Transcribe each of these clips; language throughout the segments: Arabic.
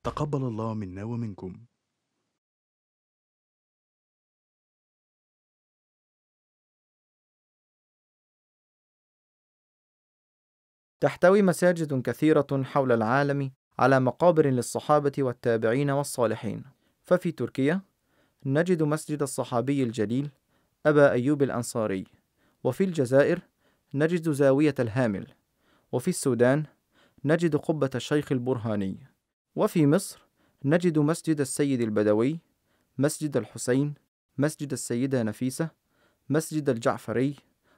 تقبل الله منا ومنكم. تحتوي مساجد كثيرة حول العالم على مقابر للصحابة والتابعين والصالحين، ففي تركيا نجد مسجد الصحابي الجليل أبا أيوب الأنصاري، وفي الجزائر نجد زاوية الهامل، وفي السودان نجد قبة الشيخ البرهاني، وفي مصر نجد مسجد السيد البدوي، مسجد الحسين، مسجد السيدة نفيسة، مسجد الجعفري،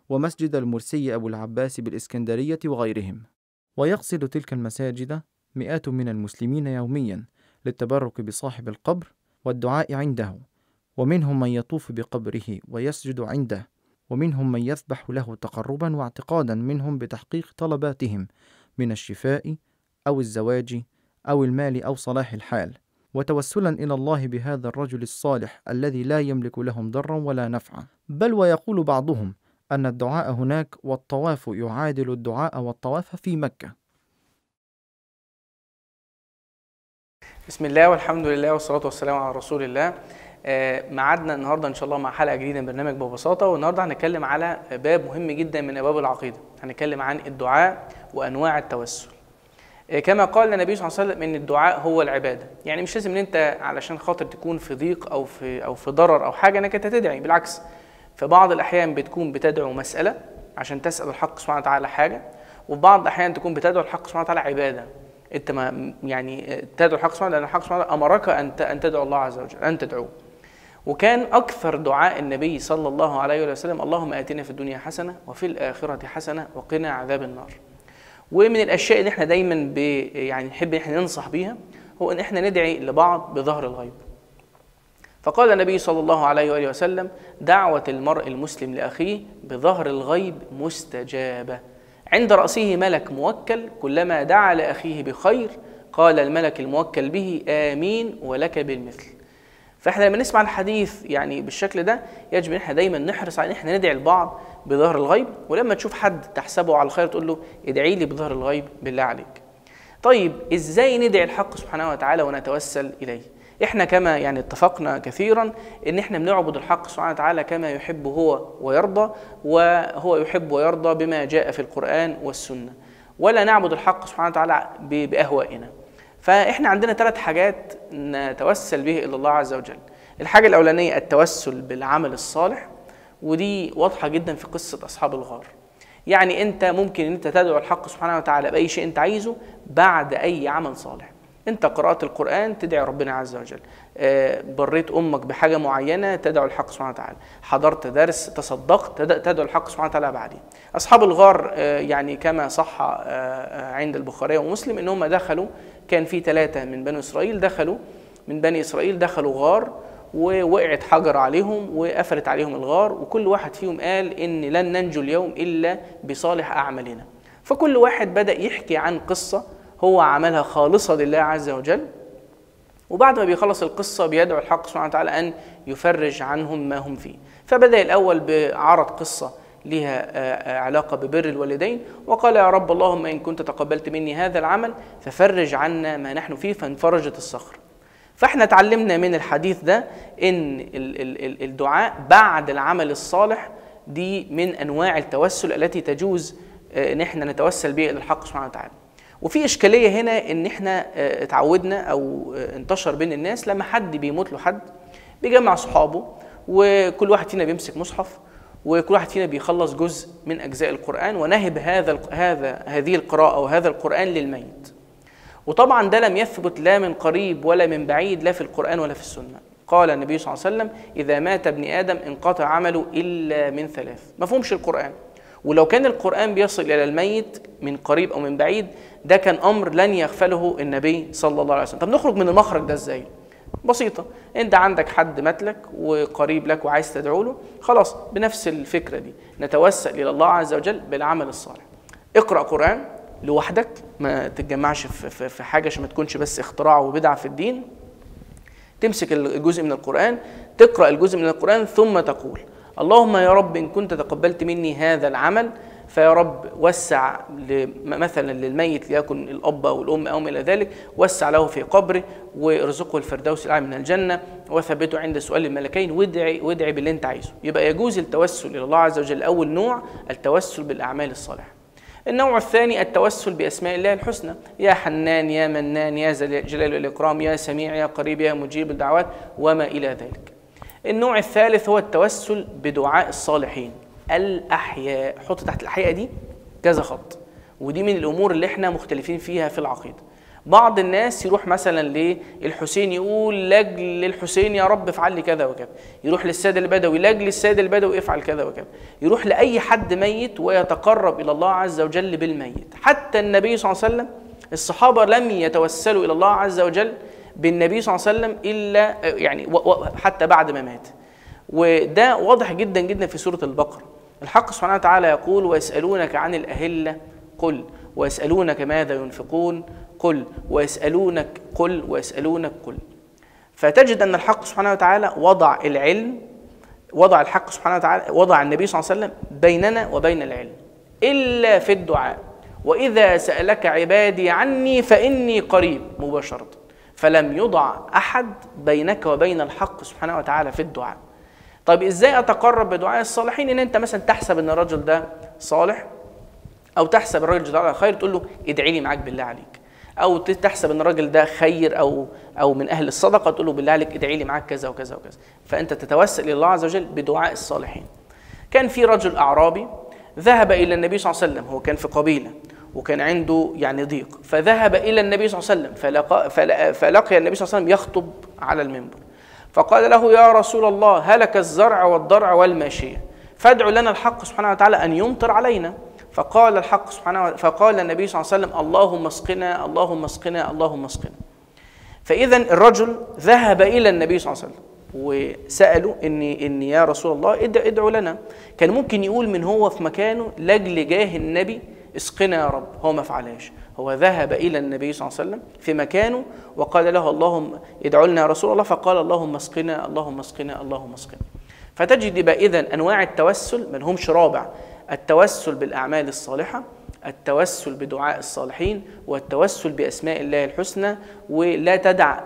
ومسجد المرسي أبو العباس بالإسكندرية وغيرهم. ويقصد تلك المساجد مئات من المسلمين يوميا للتبرك بصاحب القبر والدعاء عنده، ومنهم من يطوف بقبره ويسجد عنده، ومنهم من يذبح له تقربا واعتقادا منهم بتحقيق طلباتهم من الشفاء أو الزواج أو المال أو صلاح الحال، وتوسلا إلى الله بهذا الرجل الصالح الذي لا يملك لهم ضرا ولا نفعا. بل ويقول بعضهم أن الدعاء هناك والطواف يعادل الدعاء والطواف في مكة. بسم الله والحمد لله والصلاة والسلام على رسول الله. معادنا النهارده ان شاء الله مع حلقة جديدة من برنامج ببساطة، والنهارده هنتكلم على باب مهم جدا من ابواب العقيدة. هنتكلم عن الدعاء وانواع التوسل. كما قال النبي صلى الله عليه وسلم ان الدعاء هو العبادة، يعني مش لازم ان انت علشان خاطر تكون في ضيق او في ضرر او حاجة انك انت تدعي، بالعكس في بعض الاحيان بتكون بتدعو مسألة عشان تسأل الحق سبحانه وتعالى حاجة، وفي بعض الاحيان تكون بتدعو الحق سبحانه وتعالى عبادة. انت ما يعني تدعو الحق سبحانه لان الحق سبحانه امرك ان تدعو الله عز وجل، ان تدعوه. وكان اكثر دعاء النبي صلى الله عليه وسلم اللهم اتنا في الدنيا حسنه وفي الاخره حسنه وقنا عذاب النار. ومن الاشياء اللي احنا دايما يعني نحب ان احنا ننصح بيها هو ان احنا ندعي لبعض بظهر الغيب. فقال النبي صلى الله عليه وسلم: دعوة المرء المسلم لاخيه بظهر الغيب مستجابه، عند رأسه ملك موكل، كلما دعا لأخيه بخير قال الملك الموكل به آمين ولك بالمثل. فإحنا لما نسمع الحديث يعني بالشكل ده يجب ان احنا دايما نحرص على ان احنا ندعي لبعض بظهر الغيب، ولما تشوف حد تحسبه على الخير تقول له ادعي لي بظهر الغيب بالله عليك. طيب ازاي ندعي الحق سبحانه وتعالى ونتوسل إليه؟ احنا كما يعني اتفقنا كثيرا ان احنا بنعبد الحق سبحانه وتعالى كما يحب هو ويرضى، وهو يحب ويرضى بما جاء في القرآن والسنة، ولا نعبد الحق سبحانه وتعالى بأهوائنا. فاحنا عندنا 3 حاجات نتوسل به الى الله عز وجل. الحاجة الأولانية التوسل بالعمل الصالح، ودي واضحة جدا في قصة أصحاب الغار. يعني انت ممكن ان انت تدعو الحق سبحانه وتعالى بأي شيء انت عايزه بعد أي عمل صالح. انت قرأت القرآن تدعي ربنا عز وجل، بريت امك بحاجه معينه تدعو الحق سبحانه وتعالى، حضرت درس، تصدقت، تدعو الحق سبحانه وتعالى بعدين. اصحاب الغار يعني كما صح عند البخاري ومسلم انهم دخلوا، كان في 3 من بني اسرائيل دخلوا غار، ووقعت حجر عليهم وقفلت عليهم الغار، وكل واحد فيهم قال ان لن ننجو اليوم الا بصالح اعمالنا. فكل واحد بدأ يحكي عن قصه هو عملها خالصة لله عز وجل، وبعد ما بيخلص القصة بيدعو الحق سبحانه وتعالى أن يفرج عنهم ما هم فيه. فبدأ الأول بعرض قصة لها علاقة ببر الوالدين، وقال: يا رب اللهم إن كنت تقبلت مني هذا العمل ففرج عنا ما نحن فيه، فانفرجت الصخرة. فاحنا تعلمنا من الحديث ده إن الدعاء بعد العمل الصالح دي من أنواع التوسل التي تجوز إن احنا نتوسل بها إلى الحق سبحانه وتعالى. وفي إشكالية هنا إن إحنا اتعودنا أو انتشر بين الناس لما حد بيموت له حد بيجمع صحابه، وكل واحد فينا بيمسك مصحف، وكل واحد فينا بيخلص جزء من أجزاء القرآن ونهب هذه القراءة وهذا القرآن للميت. وطبعا ده لم يثبت لا من قريب ولا من بعيد، لا في القرآن ولا في السنة. قال النبي صلى الله عليه وسلم: إذا مات ابن آدم انقطع عمله إلا من 3. مفهومش القرآن. ولو كان القرآن بيصل إلى الميت من قريب أو من بعيد ده كان أمر لن يغفله النبي صلى الله عليه وسلم. طب نخرج من المخرج ده إزاي؟ بسيطة، أنت عندك حد مات لك وقريب لك وعايز تدعو له، خلاص بنفس الفكرة دي نتوسل إلى الله عز وجل بالعمل الصالح. اقرأ قرآن لوحدك، ما تتجمعش في حاجة عشان ما تكونش بس اختراع وبدعة في الدين. تمسك الجزء من القرآن، تقرأ الجزء من القرآن، ثم تقول: اللهم يا رب إن كنت تقبلت مني هذا العمل فيا رب وسع مثلا للميت ليكن الأب أو الأم أو ما إلى ذلك، وسع له في قبره وارزقه الفردوس الأعلى من الجنة وثبته عند سؤال الملكين، وادعي باللي أنت عايزه. يبقى يجوز التوسل إلى الله عز وجل. أول نوع التوسل بالأعمال الصالحة. النوع الثاني التوسل بأسماء الله الحسنى، يا حنان يا منان يا ذا الجلال والإكرام يا سميع يا قريب يا مجيب الدعوات وما إلى ذلك. النوع الثالث هو التوسل بدعاء الصالحين الأحياء. حط تحت الأحياء دي كذا خط، ودي من الأمور اللي احنا مختلفين فيها في العقيدة. بعض الناس يروح مثلا للحسين يقول لاجل الحسين يا رب افعل لي كذا وكذا، يروح للسيد البدوي لاجل السيد البدوي افعل كذا وكذا، يروح لأي حد ميت ويتقرب إلى الله عز وجل بالميت. حتى النبي صلى الله عليه وسلم الصحابة لم يتوسلوا إلى الله عز وجل بالنبي صلى الله عليه وسلم إلا يعني حتى بعد ما مات. وده واضح جدا جدا في سورة البقرة. الحق سبحانه وتعالى يقول ويسألونك عن الأهلة قل، ويسألونك ماذا ينفقون قل، ويسألونك قل، ويسألونك قل. فتجد أن الحق سبحانه وتعالى وضع العلم، الحق سبحانه وتعالى وضع النبي صلى الله عليه وسلم بيننا وبين العلم إلا في الدعاء. وإذا سألك عبادي عني فإني قريب مباشرة. فلم يضع أحد بينك وبين الحق سبحانه وتعالى في الدعاء. طيب إزاي أتقرب بدعاء الصالحين؟ إن أنت مثلا تحسب أن الرجل ده صالح، أو تحسب الرجل ده على خير تقول له ادعي لي معاك بالله عليك، أو تحسب أن الرجل ده خير أو من أهل الصدقة تقول له بالله عليك ادعي لي معاك كذا وكذا وكذا. فأنت تتوسل إلى الله عز وجل بدعاء الصالحين. كان في رجل أعرابي ذهب إلى النبي صلى الله عليه وسلم، هو كان في قبيلة وكان عنده يعني ضيق، فذهب إلى النبي صلى الله عليه وسلم فلقي النبي صلى الله عليه وسلم يخطب على المنبر، فقال له يا رسول الله هلك الزرع والضرع والماشية، فادعوا لنا الحق سبحانه وتعالى أن يمطر علينا. فقال النبي صلى الله عليه وسلم اللهم اسقنا اللهم اسقنا اللهم اسقنا. فإذا الرجل ذهب إلى النبي صلى الله عليه وسلم وسأله إني يا رسول الله ادعوا لنا. كان ممكن يقول من هو في مكانه لاجل جاه النبي اسقنا يا رب، هو ما فعلهاش. هو ذهب إلى النبي صلى الله عليه وسلم في مكانه وقال له اللهم ادعوا لنا يا رسول الله، فقال اللهم اسقنا اللهم اسقنا اللهم اسقنا. فتجد بقى إذن أنواع التوسل من همش رابع: التوسل بالأعمال الصالحة، التوسل بدعاء الصالحين، والتوسل بأسماء الله الحسنى. ولا تدع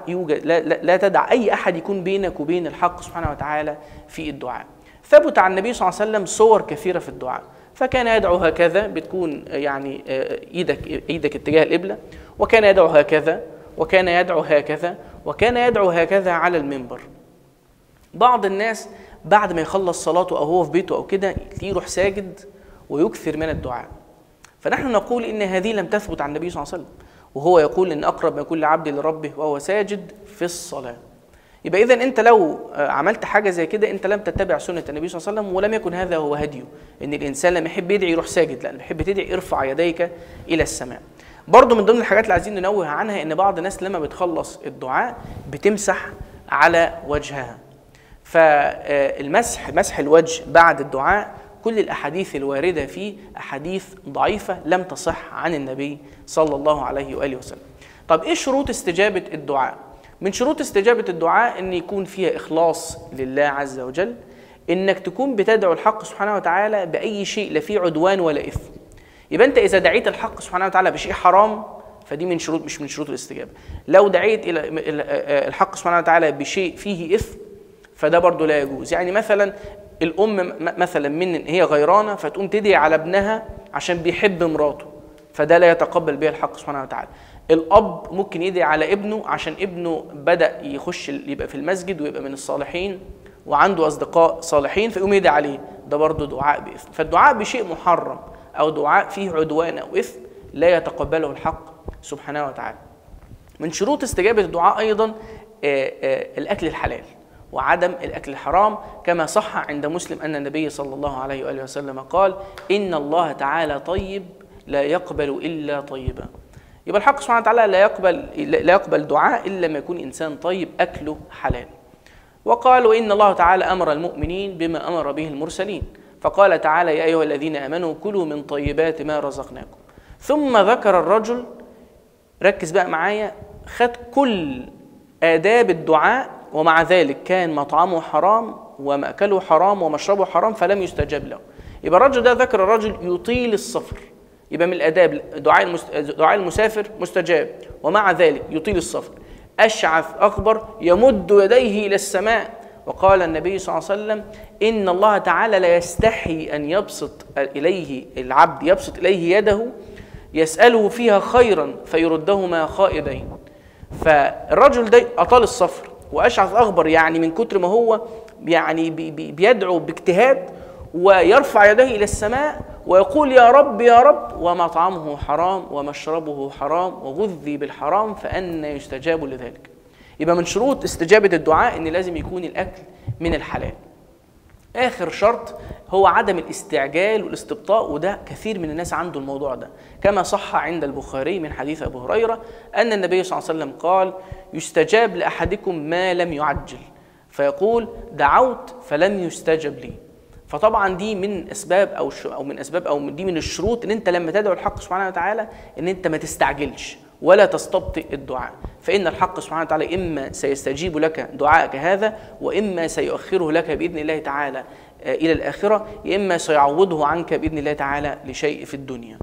لا تدع أي أحد يكون بينك وبين الحق سبحانه وتعالى في الدعاء. ثبت عن النبي صلى الله عليه وسلم صور كثيرة في الدعاء، فكان يدعو هكذا، بتكون يعني ايدك اتجاه القبلة، وكان يدعو هكذا، وكان يدعو هكذا، وكان يدعو هكذا على المنبر. بعض الناس بعد ما يخلص صلاته او هو في بيته او كده تلاقيه يروح ساجد ويكثر من الدعاء. فنحن نقول ان هذه لم تثبت عن النبي صلى الله عليه وسلم، وهو يقول ان اقرب ما يكون لعبد لربه وهو ساجد في الصلاة. يبقى إذن أنت لو عملت حاجة زي كده أنت لم تتبع سنة النبي صلى الله عليه وسلم، ولم يكن هذا هو هديه. إن الإنسان لما يحب يدعي يروح ساجد، لا، لما يحب تدعي ارفع يديك إلى السماء. برضو من ضمن الحاجات اللي عايزين ننوه عنها إن بعض الناس لما بتخلص الدعاء بتمسح على وجهها. فالمسح، مسح الوجه بعد الدعاء، كل الأحاديث الواردة فيه أحاديث ضعيفة لم تصح عن النبي صلى الله عليه وآله وسلم. طب إيه شروط استجابة الدعاء؟ من شروط استجابة الدعاء إن يكون فيها إخلاص لله عز وجل، إنك تكون بتدعو الحق سبحانه وتعالى بأي شيء لا فيه عدوان ولا إثم. يبقى أنت إذا دعيت الحق سبحانه وتعالى بشيء حرام فدي من شروط، مش من شروط الاستجابة. لو دعيت إلى الحق سبحانه وتعالى بشيء فيه إثم فده برضو لا يجوز. يعني مثلا الأم مثلا من هي غيرانة فتقوم تدعي على ابنها عشان بيحب مراته، فده لا يتقبل به الحق سبحانه وتعالى. الأب ممكن يدعي على ابنه عشان ابنه بدأ يخش يبقى في المسجد ويبقى من الصالحين وعنده أصدقاء صالحين فيقوم يدعي عليه، ده برضو دعاء بإثم. فالدعاء بشيء محرم أو دعاء فيه عدوان أو إثم لا يتقبله الحق سبحانه وتعالى. من شروط استجابة الدعاء أيضا الأكل الحلال وعدم الأكل الحرام، كما صح عند مسلم أن النبي صلى الله عليه وآله وسلم قال إن الله تعالى طيب لا يقبل إلا طيبا. يبقى الحق سبحانه وتعالى لا يقبل دعاء إلا ما يكون إنسان طيب أكله حلال. وقال وإن الله تعالى أمر المؤمنين بما أمر به المرسلين، فقال تعالى يا أيها الذين آمنوا كلوا من طيبات ما رزقناكم. ثم ذكر الرجل، ركز بقى معايا، خد كل آداب الدعاء ومع ذلك كان مطعمه حرام ومأكله حرام ومشربه حرام فلم يستجاب له. يبقى الرجل ده ذكر الرجل يطيل السفر، يبقى من الآداب دعاء المسافر مستجاب، ومع ذلك يطيل السفر. أشعث أغبر يمد يديه إلى السماء، وقال النبي صلى الله عليه وسلم إن الله تعالى لا يستحي أن يبسط إليه العبد، يبسط إليه يده يسأله فيها خيرا فيردهما خائبين. فالرجل ده أطال السفر وأشعث أغبر، يعني من كتر ما هو يعني بيدعو باجتهاد ويرفع يديه إلى السماء ويقول يا رب يا رب، ومطعمه حرام ومشربه حرام وغذي بالحرام فأنى يستجاب لذلك. يبقى من شروط استجابة الدعاء إن لازم يكون الأكل من الحلال. آخر شرط هو عدم الاستعجال والاستبطاء، وده كثير من الناس عنده الموضوع ده، كما صح عند البخاري من حديث أبو هريرة أن النبي صلى الله عليه وسلم قال يستجاب لأحدكم ما لم يعجل، فيقول دعوت فلم يستجب لي. فطبعا دي من اسباب او دي من الشروط ان انت لما تدعو الحق سبحانه وتعالى ان انت ما تستعجلش ولا تستبطئ الدعاء، فان الحق سبحانه وتعالى اما سيستجيب لك دعائك هذا، واما سيؤخره لك باذن الله تعالى الى الاخره، يا اما سيعوضه عنك باذن الله تعالى لشيء في الدنيا.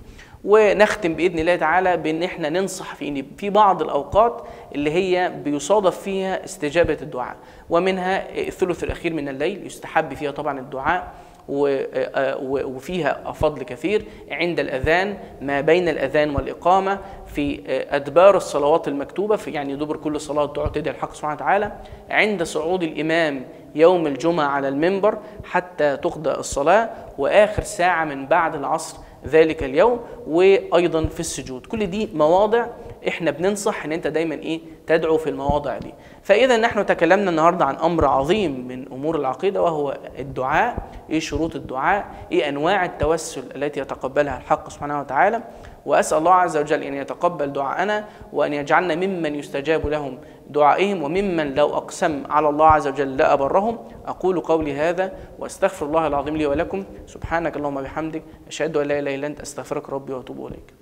ونختم باذن الله تعالى بان احنا ننصح في بعض الاوقات اللي هي بيصادف فيها استجابه الدعاء، ومنها الثلث الاخير من الليل يستحب فيها طبعا الدعاء، وفيها فضل كثير عند الأذان، ما بين الأذان والإقامة، في أدبار الصلوات المكتوبة، في يعني دبر كل صلاة دعاء تدعي الحق سبحانه وتعالى، عند صعود الإمام يوم الجمعة على المنبر حتى تقضى الصلاة، وآخر ساعة من بعد العصر ذلك اليوم، وأيضا في السجود. كل دي مواضع احنا بننصح ان انت دايما تدعو في المواضع دي. فاذا نحن تكلمنا النهارده عن امر عظيم من امور العقيده، وهو الدعاء، شروط الدعاء، انواع التوسل التي يتقبلها الحق سبحانه وتعالى. واسال الله عز وجل ان يتقبل دعاءنا، وان يجعلنا ممن يستجاب لهم دعائهم، وممن لو اقسم على الله عز وجل لأبرهم. اقول قولي هذا واستغفر الله العظيم لي ولكم. سبحانك اللهم وبحمدك، اشهد ان لا اله الا انت، استغفرك ربي واتوب اليك.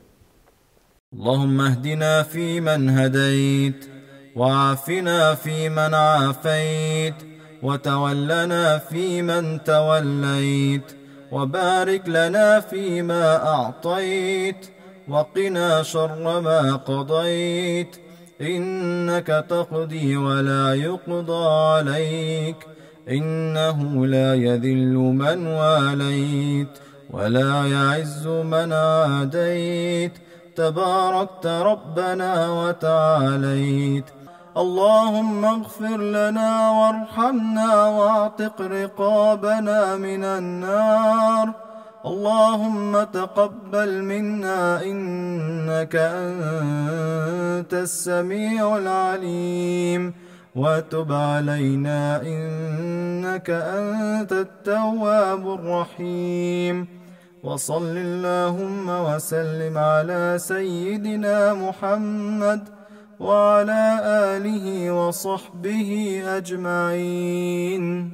اللهم اهدنا فيمن هديت، وعافنا فيمن عافيت، وتولنا فيمن توليت، وبارك لنا فيما أعطيت، وقنا شر ما قضيت، إنك تقضي ولا يقضى عليك، إنه لا يذل من واليت ولا يعز من عاديت، تباركت ربنا وتعاليت. اللهم اغفر لنا وارحمنا واعتق رقابنا من النار. اللهم تقبل منا إنك أنت السميع العليم، وتب علينا إنك أنت التواب الرحيم. وصل اللهم وسلم على سيدنا محمد وعلى آله وصحبه أجمعين.